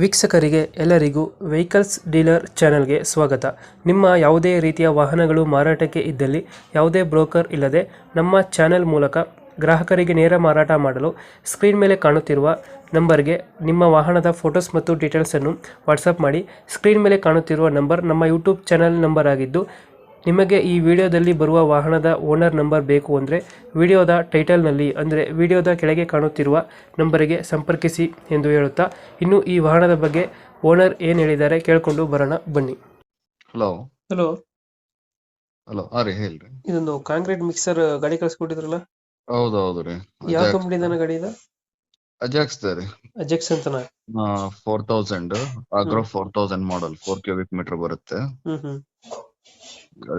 ವೀಕ್ಷಕರಿಗೆ ಎಲ್ಲರಿಗೂ vehicles dealer ಚಾನೆಲ್ಗೆ ಸ್ವಾಗತ. ನಿಮ್ಮ ಯಾವುದೇ ರೀತಿಯ ವಾಹನಗಳು ಮಾರಾಟಕ್ಕೆ ಇದ್ದಲ್ಲಿ ಯಾವುದೇ ಬ್ರೋಕರ್ ಇಲ್ಲದೆ ನಮ್ಮ ಚಾನೆಲ್ ಮೂಲಕ ಗ್ರಾಹಕರಿಗೆ ನೇರ ಮಾರಾಟ ಮಾಡಲು ಸ್ಕ್ರೀನ್ ಮೇಲೆ ಕಾಣುತ್ತಿರುವ ನಂಬರ್ಗೆ ನಿಮ್ಮ ವಾಹನದ ಫೋಟೋಸ್ ಮತ್ತು ಡೀಟೇಲ್ಸನ್ನು ವಾಟ್ಸಪ್ ಮಾಡಿ. ಸ್ಕ್ರೀನ್ ಮೇಲೆ ಕಾಣುತ್ತಿರುವ ನಂಬರ್ ನಮ್ಮ ಯೂಟ್ಯೂಬ್ ಚಾನೆಲ್ ನಂಬರ್ ಆಗಿದ್ದು, ನಿಮಗೆ ಈ ವಿಡಿಯೋದಲ್ಲಿ ಬರುವ ವಾಹನದ ಓನರ್ ನಂಬರ್ ಬೇಕು ಅಂದರೆ ವಿಡಿಯೋದ ಟೈಟಲ್ನಲ್ಲಿ ಅಂದರೆ ವಿಡಿಯೋದ ಕೆಳಗೆ ಕಾಣುತ್ತಿರುವ ನಂಬರಿಗೆ ಸಂಪರ್ಕಿಸಿ ಎಂದು ಹೇಳುತ್ತಾ, ಇನ್ನು ಈ ವಾಹನದ ಬಗ್ಗೆ ಓನರ್ ಏನು ಹೇಳಿದ್ದಾರೆ ಕೇಳಿಕೊಂಡು ಬರೋಣ ಬನ್ನಿ. ಹಲೋ ಹಲೋ, ಹಲೋ ರೀ ಹೇಳ್ರಿ. ಇದೊಂದು ಕಾಂಕ್ರೀಟ್ ಮಿಕ್ಸರ್ ಗಾಡಿ ಕಳ್ಸಿಕೊಟ್ಟಿದ್ರಲ್ಲ, ಹೌದು ರೀ. ಯಾವ ಕಂಪ್ನಿದಾನ ಗಾಡಿ ಇದು? ಅಜಾಕ್ಸ್ ರೀ. ಅಜೆಕ್ಸ್ ಅಂತನಾ? 4000 ಆಗ್ರೋ 4000 ಮಾಡಲ್ 4 ಕ್ಯೂಬಿಕ್ ಮೀಟರ್ ಬರುತ್ತೆ. ಹ್ಮ್.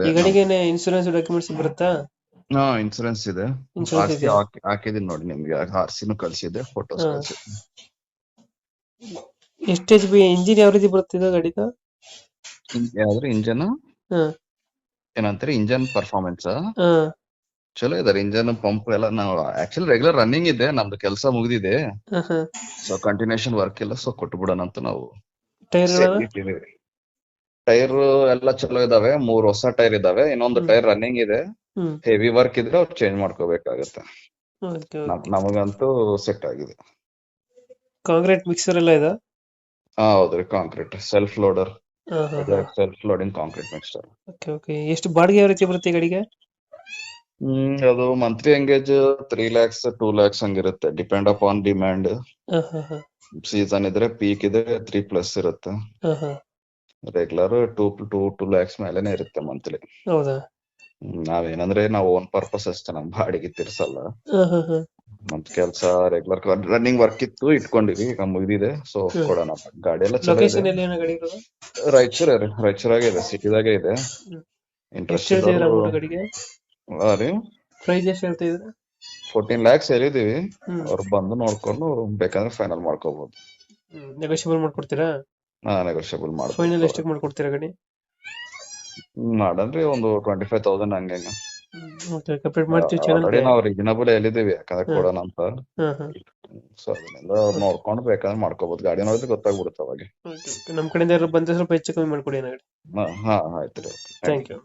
ಈ ಗಾಡಿಗೆ ಇನ್ಸೂರೆನ್ಸ್ ಡಾಕ್ಯುಮೆಂಟ್ಸ್ ಬರುತ್ತಾ? ಇನ್ಸೂರೆನ್ಸ್ ಇದೆ. Insurance RC ಹಾಕಿದೀನಿ ನೋಡಿ, ನಿಮ್ಗೆ RC ಕಳ್ಸಿದೆ, ಫೋಟೋಸ್ ಹಾ. ಕಳ್ಸಿದೆ. ಎಷ್ಟು HP ಇಂಜಿನ್ ಯಾವ ರೀತಿ ಬರುತ್ತೆ ಇದು ಗಾಡಿದು? ಯಾವ್ದ್ರಿ ಇಂಜನ್? ಹಾ ಏನಂತೀರಿ? ಇಂಜನ್ ಪರ್ಫಾರ್ಮೆನ್ಸ್ ಹಾ ಚಲೋ ಇದಾರೆ. ಇಂಜನ್ ಪಂಪ್ ಎಲ್ಲ ನಾವು ಆಕ್ಚುಲಿ ರೆಗ್ಯುಲರ್ ರನ್ನಿಂಗ್ ಇದೆ, ನಮ್ದು ಕೆಲಸ ಮುಗಿದಿದೆ. ಹಾ. ಸೊ ಕಂಟಿನ್ಯೂಷನ್ ವರ್ಕ್ ಇಲ್ಲ, ಸೊ ಕೊಟ್ಬಿಡೋಣ ಅಂತ ನಾವು ಟೈರ್ಗಳು? ಇಟ್ಟಿದ್ದೀವಿ. ಟೈರ್ ಎಲ್ಲ ಚಲೋ ಇದಾವೆ, 3 ಹೊಸ ಟೈರ್ ಇದಾವೆ, ಇನ್ನೊಂದು ಟೈರ್ ರನ್ನಿಂಗ್ ಇದೆ. ಹ್ಮ್. ಹೆವಿ ವರ್ಕ್ ಇದ್ರೆ ಅವ್ರು ಚೇಂಜ್ ಮಾಡ್ಕೋಬೇಕಾಗತ್ತೆ. ಓಕೆ. ನಮಗಂತೂ ಸೆಟ್ ಆಗಿದೆ. ಕಾಂಕ್ರೀಟ್ ಮಿಕ್ಸರ್ ಎಲ್ಲ ಇದೆ? ಹೌದ್ರಿ, ಕಾಂಕ್ರೀಟ್ ಸೆಲ್ಫ್ ಲೋಡರ್, ಹಾ. Self loading concrete mixture. Okay. ಎಷ್ಟು ಬಾಡಿಗೆ ಯಾವ ರೀತಿ ಬರುತ್ತೆ ಈ ಗಾಡಿಗೆ? ಅದು ಮಂತ್ಲಿ ಎಂಗೇಜ್ 3 lakhs 2 lakhs ಹಂಗಿರುತ್ತೆ, ಡಿಪೆಂಡ್ ಅಪಾನ್ ಡಿಮ್ಯಾಂಡ್. ಹಾ. ಸೀಸನ್ ಇದ್ರೆ ಪೀಕ್ ಇದ್ರೆ 3+ ಇರುತ್ತೆ. ಹಾ. ರೆಗ್ಯುಲರ್ 2 lakhs ಮೇಲೆನೆ ಇರುತ್ತೆ ಮಂತ್ಲಿ. ಹೌದಾ? ನಾವೇನಂದ್ರೆ ನಾವು ಓನ್ ಪರ್ಪಸ್ ಅಷ್ಟೇ, ನಮ್ ಬಾಡಿಗೆ ತಿರ್ಸಲ್ಲ. ಹಾ. ನಮ್ ಕೆಲ್ಸ ರೆಗ್ಯುಲರ್ ರನ್ನಿಂಗ್ ವರ್ಕ್ ಇತ್ತು, ಇಟ್ಕೊಂಡಿವಿ, ಈಗ ಮುಗಿದಿದೆ. ಸೊ ಕೊಡೋಣ. ಗಾಡಿ ಎಲ್ಲ ಚಲೋ ಇದೆ. ಲೊಕೇಶನ್ ಎಲ್ಲಿ ಗಾಡಿ ಇರೋದು? ರಾಯಚೂರಾಗೆ ಇದೆ, ಸಿಟಿದಾಗೆ ಇದೆ. ಎಷ್ಟು ಇಂಟ್ರೆಸ್ಟ್ ಹೇಳ್ತಿದ್ರ ಗಾಡಿಗೆ? ರೀ, ಪ್ರೈಸ್ ಎಷ್ಟು ಹೇಳ್ತಾ ಇದ್ರ? 14 lakhs ಹೇಳಿದೀವಿ. ಹ್ಮ್. ಅವ್ರು ಬಂದು ನೋಡ್ಕೊಂಡು ಬೇಕಂದ್ರೆ ಫೈನಲ್ ಮಾಡ್ಕೋಬಹುದು. ನೆಗೋಷಿಯಬಲ್ ಮಾಡ್ಕೊಡ್ತೀರಾ? ನೆಗೋಷಿಯಬಲ್ ಫೈನಲ್ ಮಾಡ್ಬೋದು. ಎಷ್ಟಕ್ಕೆ ಮಾಡ್ಕೊಡ್ತೀರಾ ಗಾಡಿ? ಮಾಡನ್ರಿ, ಒಂದು 25,000 ಹಂಗೆ. ಓಕೆ, ಕಂಪ್ಲೀಟ್ ಮಾಡ್ತೀವಿ ಚಾನಲ್. ಆಲ್ರೆಡಿ ನಾವು ರೀಸನಬಲ್ ಹೇಳಿದೀವಿ, ಯಾಕಂದ್ರೆ ಕೊಡೋಣ ಅಂತ. ಹಾ. ಸೊ ಅದರಿಂದ ಅವ್ರು ನೋಡ್ಕೊಂಡು ಬೇಕಾದ್ರೆ ಮಾಡ್ಕೋಬಹುದು. ಗಾಡಿ ನೋಡಿದ್ರೆ ಗೊತ್ತಾಗ್ಬಿಡುತ್ತೆ ಅವಾಗ. ನಮ್ಮ ಕಡೆಯಿಂದ ಯಾರು ಬಂದ್ರೆ ಸ್ವಲ್ಪ ಹೆಚ್ಚು ಕಮ್ಮಿ ಮಾಡ್ಕೊಡಿ. ಹಾ ಆಯ್ತು ರೀ. Thank you.